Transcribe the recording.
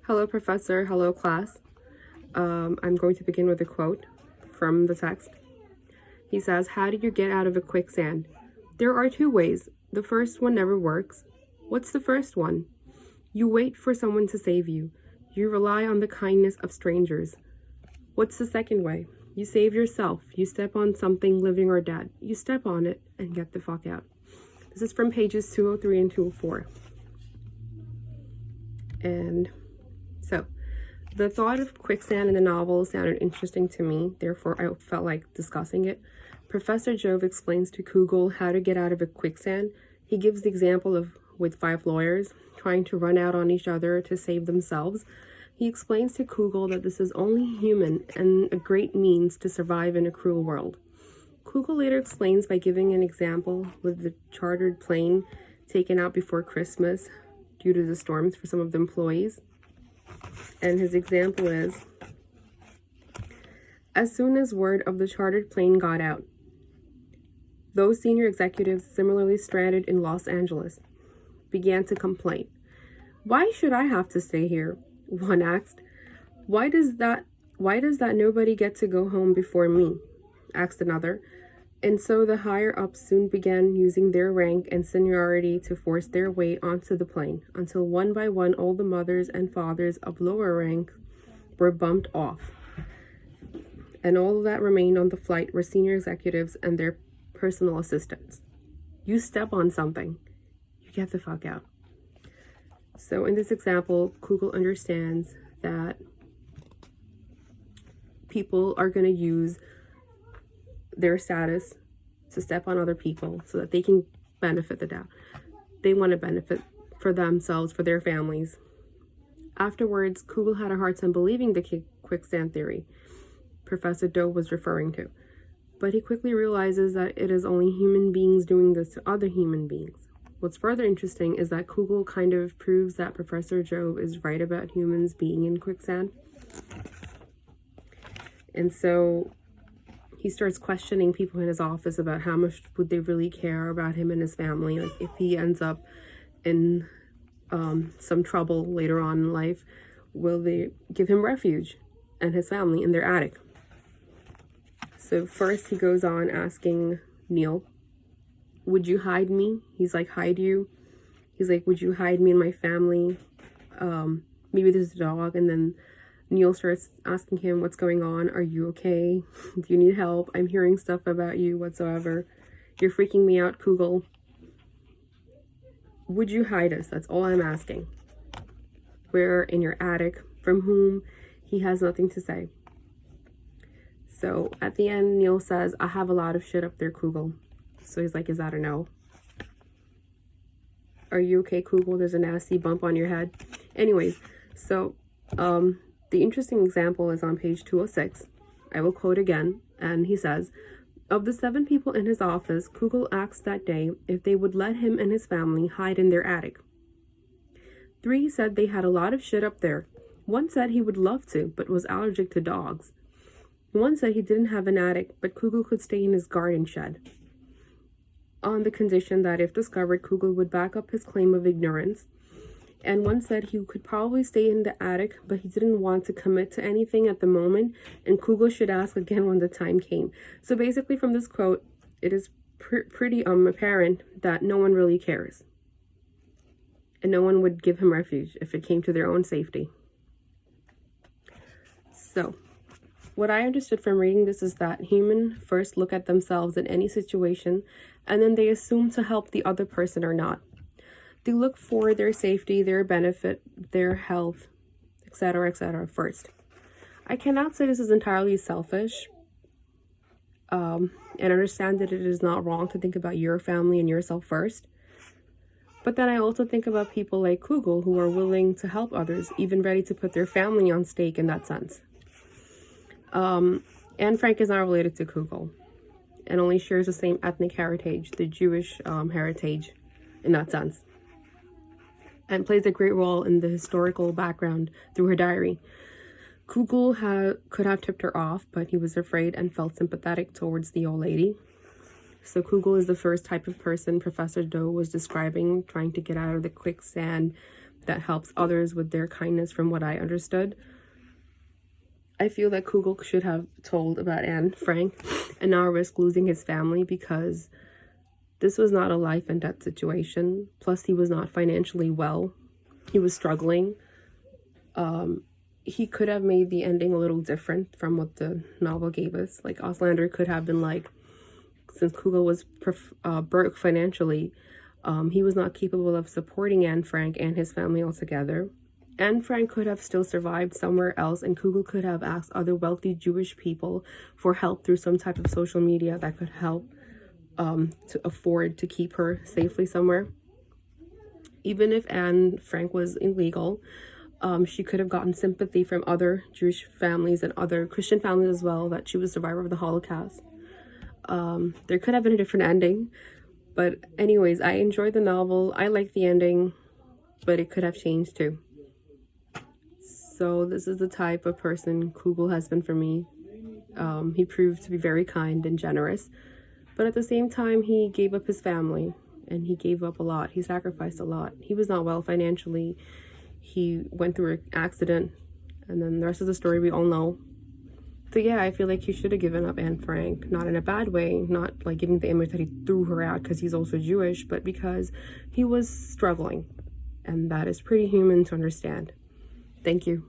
Hello, Professor. Hello, class. I'm going to begin with a quote from the text. He says, "How do you get out of a quicksand? There are two ways. The first one never works. What's the first one? You wait for someone to save you. You rely on the kindness of strangers. What's the second way? You save yourself. You step on something living or dead. You step on it and get the fuck out." This is from pages 203 and 204. And so, the thought of quicksand in the novel sounded interesting to me, therefore I felt like discussing it. Professor Jove explains to Kugel how to get out of a quicksand. He gives the example of with 5 lawyers trying to run out on each other to save themselves. He explains to Kugel that this is only human and a great means to survive in a cruel world. Kugel later explains by giving an example with the chartered plane taken out before Christmas due to the storms for some of the employees. And his example is, as soon as word of the chartered plane got out, those senior executives similarly stranded in Los Angeles began to complain. "Why should I have to stay here?" one asked. Why does that nobody get to go home before me?" asked another. And so the higher-ups soon began using their rank and seniority to force their way onto the plane, until one by one all the mothers and fathers of lower rank were bumped off. And all that remained on the flight were senior executives and their personal assistants. You step on something, you get the fuck out. So in this example, Kugel understands that people are going to use their status to step on other people so that they can benefit the doubt. They want to benefit for themselves, for their families. Afterwards, Kugel had a hard time believing the quicksand theory Professor Doe was referring to, but he quickly realizes that it is only human beings doing this to other human beings. What's further interesting is that Kugel kind of proves that Professor Jove is right about humans being in quicksand. And so he starts questioning people in his office about how much would they really care about him and his family. Like if he ends up in some trouble later on in life, will they give him refuge and his family in their attic? So first he goes on asking Neil, "Would you hide me?" He's like, "Hide you?" He's like, "Would you hide me and my family? Maybe there's a dog." And then Neil starts asking him, "What's going on? Are you okay? Do you need help? I'm hearing stuff about you whatsoever. You're freaking me out, Kugel. Would you hide us? That's all I'm asking." We're in your attic, from whom he has nothing to say. So at the end, Neil says, "I have a lot of shit up there, Kugel." So he's like, "Is that a no? Are you okay, Kugel? There's a nasty bump on your head." Anyways, so the interesting example is on page 206. I will quote again, and he says, "Of the 7 people in his office, Kugel asked that day if they would let him and his family hide in their attic. 3 said they had a lot of shit up there. 1 said he would love to, but was allergic to dogs. 1 said he didn't have an attic, but Kugel could stay in his garden shed, on the condition that if discovered, Kugel would back up his claim of ignorance. And 1 said he could probably stay in the attic, but he didn't want to commit to anything at the moment, and Kugel should ask again when the time came." So basically from this quote, it is pretty apparent that no one really cares. And no one would give him refuge if it came to their own safety. So, what I understood from reading this is that humans first look at themselves in any situation, and then they assume to help the other person or not. They look for their safety, their benefit, their health, etc., first. I cannot say this is entirely selfish, and understand that it is not wrong to think about your family and yourself first. But then I also think about people like Kugel who are willing to help others, even ready to put their family on stake in that sense. Anne Frank is not related to Kugel and only shares the same ethnic heritage, the Jewish heritage in that sense, and plays a great role in the historical background through her diary. Kugel could have tipped her off, but he was afraid and felt sympathetic towards the old lady. So Kugel is the first type of person Professor Doe was describing, trying to get out of the quicksand that helps others with their kindness, from what I understood. I feel that Kugel should have told about Anne Frank and not risk losing his family, because this was not a life and death situation. Plus, he was not financially well. He was struggling. He could have made the ending a little different from what the novel gave us. Like, Auslander could have been like, since Kugel was broke financially, he was not capable of supporting Anne Frank and his family altogether. Anne Frank could have still survived somewhere else, and Kugel could have asked other wealthy Jewish people for help through some type of social media that could help to afford to keep her safely somewhere. Even if Anne Frank was illegal, she could have gotten sympathy from other Jewish families and other Christian families as well, that she was a survivor of the Holocaust. There could have been a different ending. But anyways, I enjoyed the novel. I like the ending, but it could have changed too. So this is the type of person Kugel has been for me. He proved to be very kind and generous, but at the same time, he gave up his family, and he gave up a lot. He sacrificed a lot. He was not well financially. He went through an accident, and then the rest of the story we all know. So yeah, I feel like he should have given up Anne Frank, not in a bad way, not like giving the image that he threw her out because he's also Jewish, but because he was struggling, and that is pretty human to understand. Thank you.